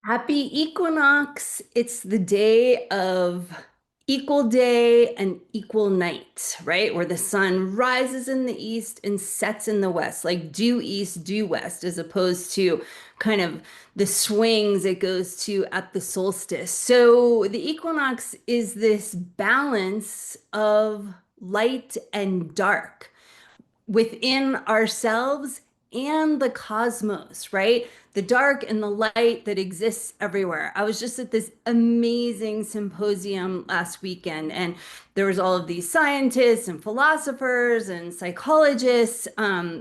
Happy Equinox. It's the day of equal day and equal night, right? Where the sun rises in the east and sets in the west, like due east, due west, as opposed to kind of the swings it goes to at the solstice. So the equinox is this balance of light and dark within ourselves and the cosmos, right? The dark and the light that exists everywhere. I was just at this amazing symposium last weekend, and there was all of these scientists and philosophers and psychologists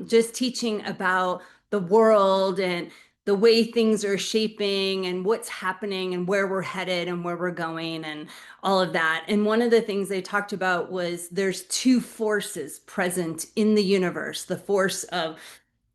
just teaching about the world and the way things are shaping and what's happening and where we're headed and where we're going and all of that. And one of the things they talked about was there's two forces present in the universe, the force of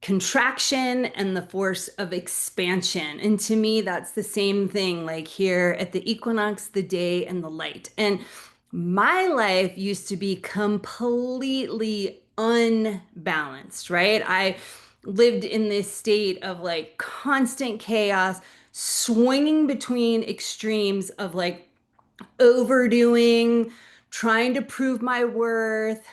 contraction and the force of expansion. And to me, that's the same thing, like here at the equinox, the day and the light. And my life used to be completely unbalanced, right? I lived in this state of like constant chaos, swinging between extremes of like overdoing, trying to prove my worth,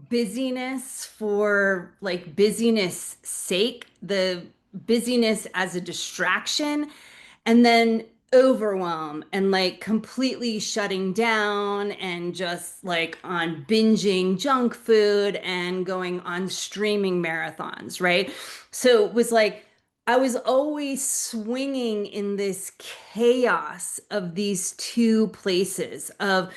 busyness for like busyness sake, the busyness as a distraction, and then overwhelm and like completely shutting down and just like on binging junk food and going on streaming marathons, right? So it was like I was always swinging in this chaos of these two places of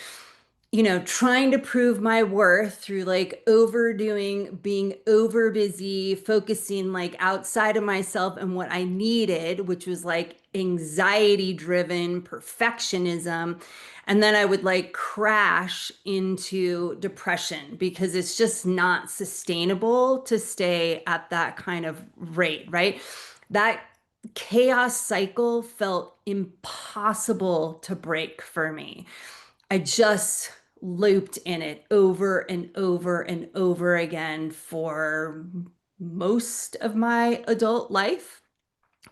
trying to prove my worth through like overdoing, being over busy, focusing like outside of myself and what I needed, which was like anxiety driven perfectionism. And then I would like crash into depression because it's just not sustainable to stay at that kind of rate, right? That chaos cycle felt impossible to break for me. I just looped in it over and over and over again for most of my adult life.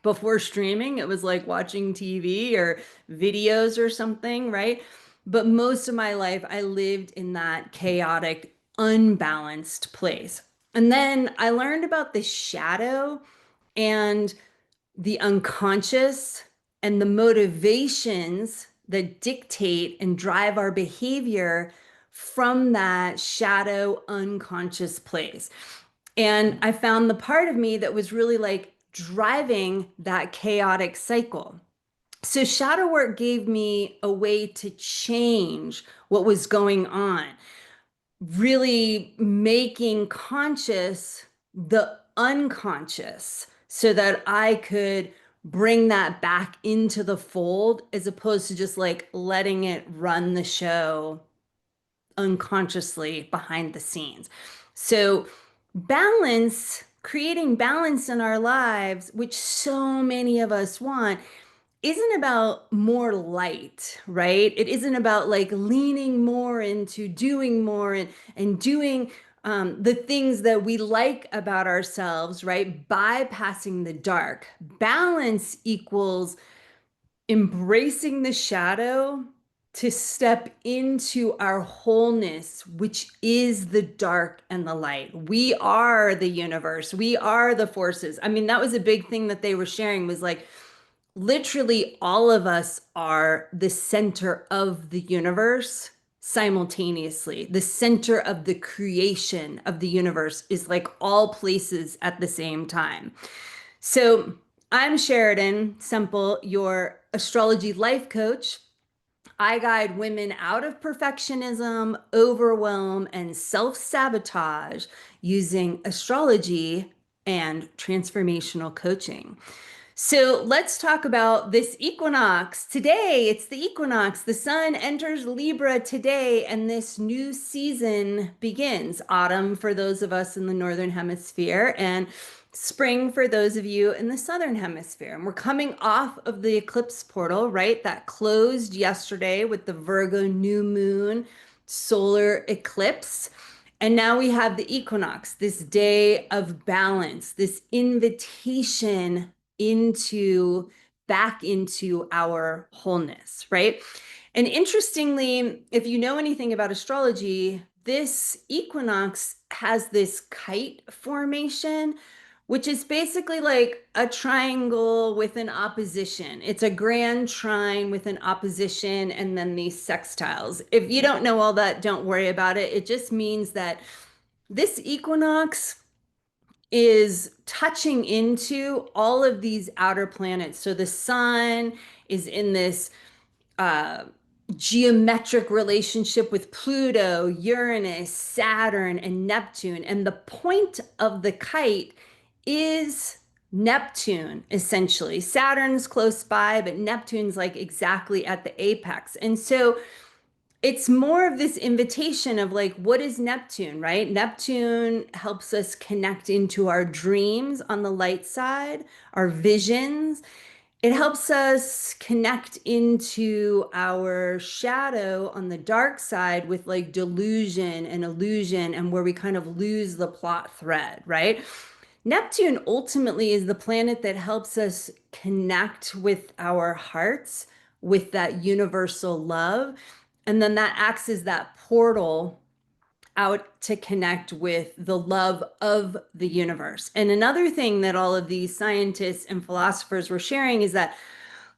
Before streaming, it was like watching TV or videos or something, right? But most of my life, I lived in that chaotic, unbalanced place. And then I learned about the shadow and the unconscious and the motivations that dictate and drive our behavior from that shadow unconscious place. And I found the part of me that was really like driving that chaotic cycle. So shadow work gave me a way to change what was going on, really making conscious the unconscious so that I could bring that back into the fold as opposed to just like letting it run the show unconsciously behind the scenes. So, balance, creating balance in our lives, which so many of us want, isn't about more light, right? It isn't about like leaning more into doing more and doing the things that we like about ourselves, right? Bypassing the dark. Balance equals embracing the shadow to step into our wholeness, which is the dark and the light. We are the universe. We are the forces. I mean, that was a big thing that they were sharing was like, literally all of us are the center of the universe simultaneously. The center of the creation of the universe is like all places at the same time. So I'm Sheridan Semple, your astrology life coach. I guide women out of perfectionism, overwhelm, and self-sabotage using astrology and transformational coaching. So let's talk about this equinox. Today, it's the equinox. The sun enters Libra today, and this new season begins. Autumn for those of us in the Northern Hemisphere, and spring for those of you in the Southern Hemisphere. And we're coming off of the eclipse portal, right? That closed yesterday with the Virgo new moon solar eclipse. And now we have the equinox, this day of balance, this invitation into back into our wholeness, right? And interestingly, if you know anything about astrology, this equinox has this kite formation, which is basically like a triangle with an opposition. It's a grand trine with an opposition and then these sextiles. If you don't know all that, don't worry about it. It just means that this equinox is touching into all of these outer planets. So the sun is in this uh, geometric relationship with Pluto, Uranus, Saturn, and Neptune. And the point of the kite is Neptune, essentially. Saturn's close by, but Neptune's like exactly at the apex. And so it's more of this invitation of like, what is Neptune, right? Neptune helps us connect into our dreams on the light side, our visions. It helps us connect into our shadow on the dark side with like delusion and illusion, and where we kind of lose the plot thread, right? Neptune ultimately is the planet that helps us connect with our hearts, with that universal love. And then that acts as that portal out to connect with the love of the universe. And another thing that all of these scientists and philosophers were sharing is that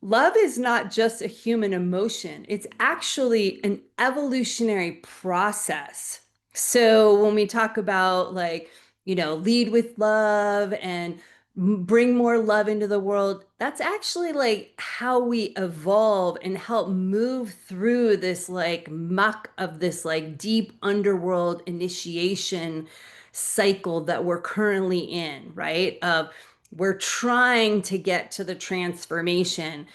love is not just a human emotion, it's actually an evolutionary process. So when we talk about like, lead with love and bring more love into the world, that's actually like how we evolve and help move through this like muck of this like deep underworld initiation cycle that we're currently in, right? Of we're trying to get to the transformation,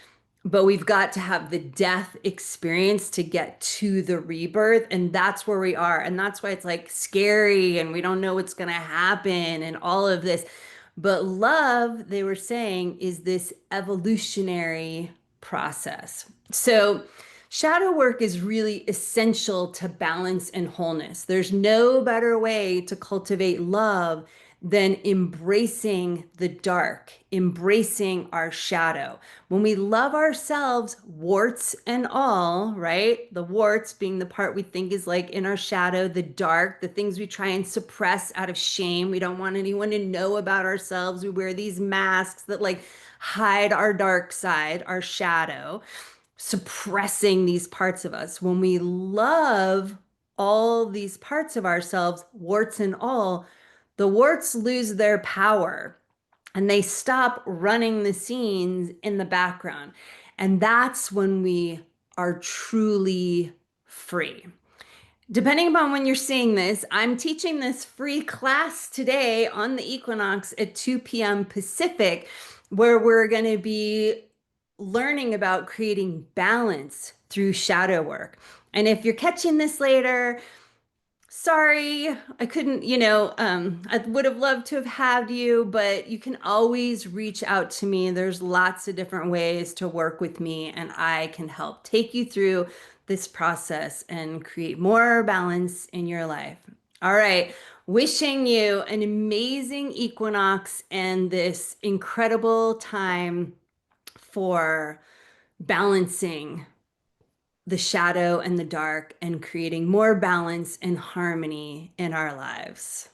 but we've got to have the death experience to get to the rebirth. And that's where we are. And that's why it's like scary and we don't know what's going to happen and all of this. But love, they were saying, is this evolutionary process. So, shadow work is really essential to balance and wholeness. There's no better way to cultivate love than embracing the dark, embracing our shadow. When we love ourselves, warts and all, right? The warts being the part we think is like in our shadow, the dark, the things we try and suppress out of shame. We don't want anyone to know about ourselves. We wear these masks that like hide our dark side, our shadow, suppressing these parts of us. When we love all these parts of ourselves, warts and all, the warts lose their power and they stop running the scenes in the background. And that's when we are truly free. Depending upon when you're seeing this, I'm teaching this free class today on the equinox at 2 p.m. Pacific, where we're going to be learning about creating balance through shadow work. And if you're catching this later, sorry, I couldn't, I would have loved to have had you, but you can always reach out to me. There's lots of different ways to work with me, and I can help take you through this process and create more balance in your life. All right. Wishing you an amazing equinox and this incredible time for balancing the shadow and the dark and creating more balance and harmony in our lives.